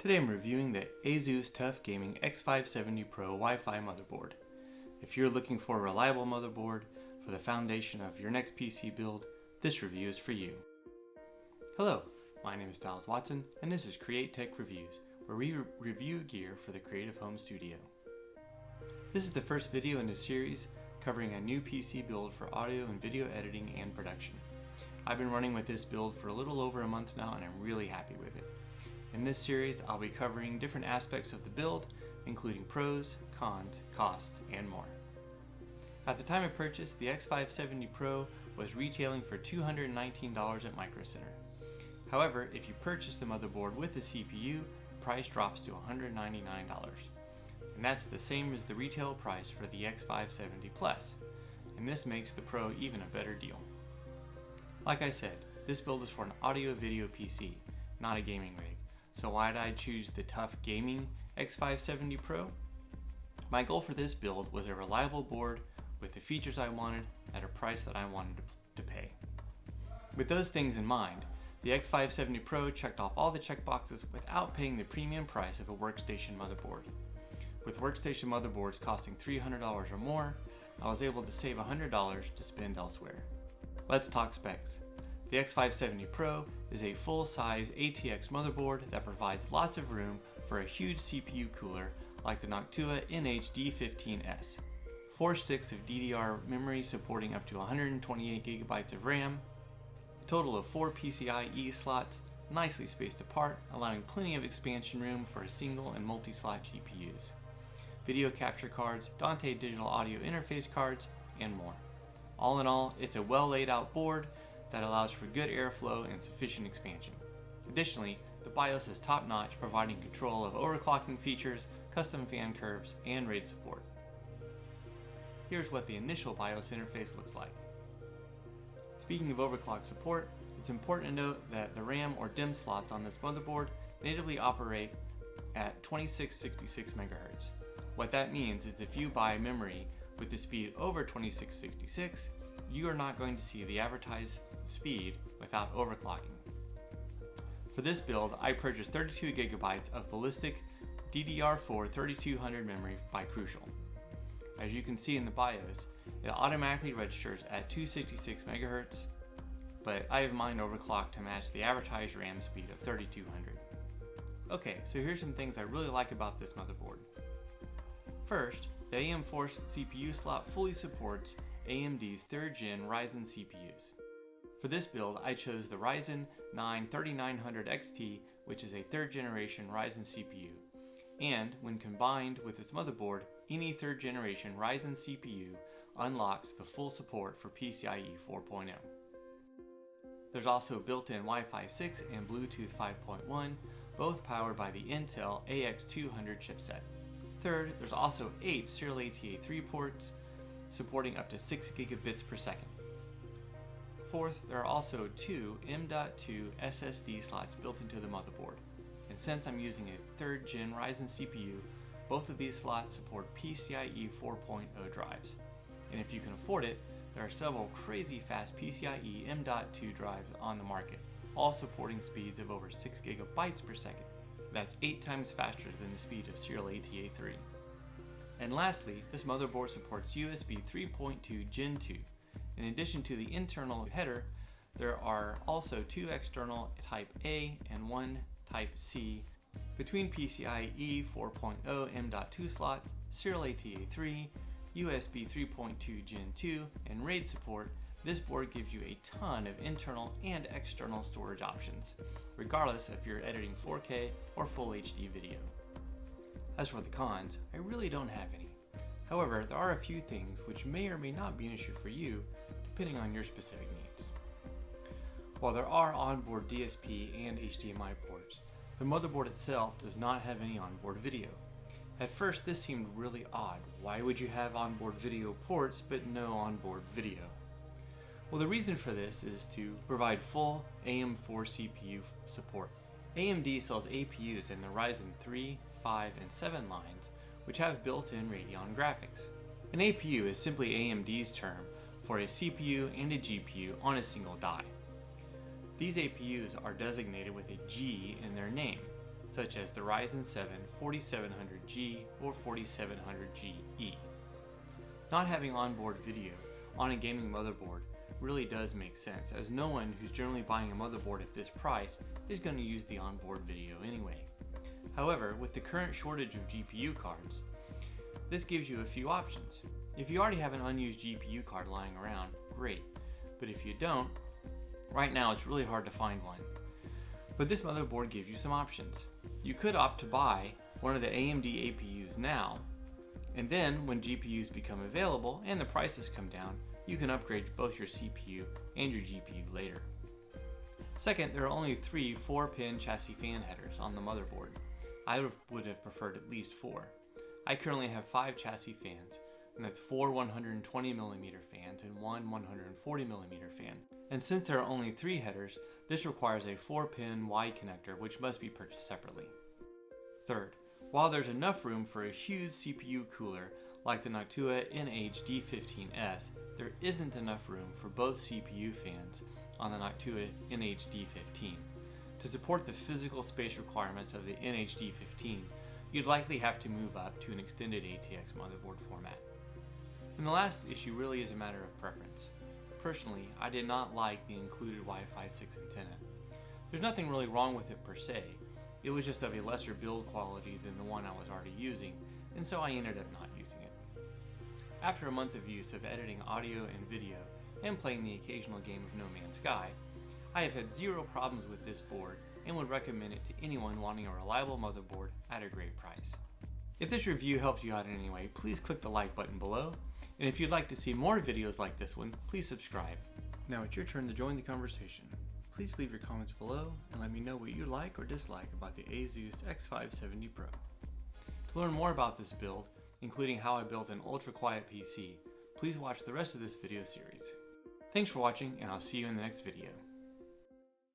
Today I'm reviewing the ASUS TUF Gaming X570-PRO Wi-Fi motherboard. If you're looking for a reliable motherboard for the foundation of your next PC build, this review is for you. Hello, my name is Styles Watson and this is CreateTech Reviews, where we review gear for the creative home studio. This is the first video in a series covering a new PC build for audio and video editing and production. I've been running with this build for a little over a month now and I'm really happy with it. In this series, I'll be covering different aspects of the build, including pros, cons, costs, and more. At the time of purchase, the X570-PRO was retailing for $219 at Micro Center. However, if you purchase the motherboard with the CPU, the price drops to $199. And that's the same as the retail price for the X570 Plus, and this makes the Pro even a better deal. Like I said, this build is for an audio-video PC, not a gaming rig. So why did I choose the TUF Gaming X570-PRO? My goal for this build was a reliable board with the features I wanted at a price that I wanted to pay. With those things in mind, the X570-PRO checked off all the checkboxes without paying the premium price of a workstation motherboard. With workstation motherboards costing $300 or more, I was able to save $100 to spend elsewhere. Let's talk specs. The X570-PRO is a full-size ATX motherboard that provides lots of room for a huge CPU cooler like the Noctua NH-D15S, 4 sticks of DDR memory supporting up to 128 GB of RAM, a total of 4 PCIe slots nicely spaced apart, allowing plenty of expansion room for a single and multi-slot GPUs, video capture cards, Dante digital audio interface cards, and more. All in all, it's a well laid out board that allows for good airflow and sufficient expansion. Additionally, the BIOS is top-notch, providing control of overclocking features, custom fan curves, and RAID support. Here's what the initial BIOS interface looks like. Speaking of overclock support, it's important to note that the RAM or DIMM slots on this motherboard natively operate at 2666 MHz. What that means is if you buy memory with the speed over 2666, you are not going to see the advertised speed without overclocking. For this build, I purchased 32 GB of ballistic DDR4 3200 memory by Crucial. As you can see in the BIOS, it automatically registers at 266 MHz, but I have mine overclocked to match the advertised RAM speed of 3200. Okay, so here's some things I really like about this motherboard. First, the AM4 CPU slot fully supports AMD's 3rd gen Ryzen CPUs. For this build, I chose the Ryzen 9 3900 XT, which is a 3rd generation Ryzen CPU. And when combined with its motherboard, any 3rd generation Ryzen CPU unlocks the full support for PCIe 4.0. There's also built-in Wi-Fi 6 and Bluetooth 5.1, both powered by the Intel AX200 chipset. Third, there's also 8 serial ATA3 ports, supporting up to 6 gigabits per second. Fourth, there are also 2 M.2 SSD slots built into the motherboard. And since I'm using a 3rd gen Ryzen CPU, both of these slots support PCIe 4.0 drives. And if you can afford it, there are several crazy fast PCIe M.2 drives on the market, all supporting speeds of over 6 gigabytes per second. That's 8 times faster than the speed of serial ATA3. And lastly, this motherboard supports USB 3.2 Gen 2. In addition to the internal header, there are also 2 external Type A and 1 Type C. Between PCIe 4.0 M.2 slots, serial ATA3, USB 3.2 Gen 2, and RAID support, this board gives you a ton of internal and external storage options, regardless if you're editing 4K or Full HD video. As for the cons, I really don't have any. However, there are a few things which may or may not be an issue for you, depending on your specific needs. While there are onboard DSP and HDMI ports, the motherboard itself does not have any onboard video. At first, this seemed really odd. Why would you have onboard video ports but no onboard video? Well, the reason for this is to provide full AM4 CPU support. AMD sells APUs in the Ryzen 3, 5, and 7 lines, which have built-in Radeon graphics. An APU is simply AMD's term for a CPU and a GPU on a single die. These APUs are designated with a G in their name, such as the Ryzen 7 4700G or 4700GE. Not having onboard video on a gaming motherboard really does make sense, as no one who's generally buying a motherboard at this price is going to use the onboard video anyway. However, with the current shortage of GPU cards, this gives you a few options. If you already have an unused GPU card lying around, great, but if you don't, right now it's really hard to find one. But this motherboard gives you some options. You could opt to buy one of the AMD APUs now, and then when GPUs become available and the prices come down, you can upgrade both your CPU and your GPU later. Second, there are only 3 4-pin chassis fan headers on the motherboard. I would have preferred at least 4. I currently have 5 chassis fans, and that's 4 120mm fans and 1 140mm fan. And since there are only 3 headers, this requires a 4-pin Y connector, which must be purchased separately. Third, while there's enough room for a huge CPU cooler like the Noctua NH-D15S, there isn't enough room for both CPU fans on the Noctua NH-D15. To support the physical space requirements of the NH-D15, you'd likely have to move up to an extended ATX motherboard format. And the last issue really is a matter of preference. Personally, I did not like the included Wi-Fi 6 antenna. There's nothing really wrong with it per se, it was just of a lesser build quality than the one I was already using, and so I ended up not using it. After a month of use of editing audio and video, and playing the occasional game of No Man's Sky, I have had zero problems with this board and would recommend it to anyone wanting a reliable motherboard at a great price. If this review helped you out in any way, please click the like button below, and if you'd like to see more videos like this one, please subscribe. Now it's your turn to join the conversation. Please leave your comments below and let me know what you like or dislike about the ASUS X570-PRO. To learn more about this build, including how I built an ultra-quiet PC, please watch the rest of this video series. Thanks for watching, and I'll see you in the next video.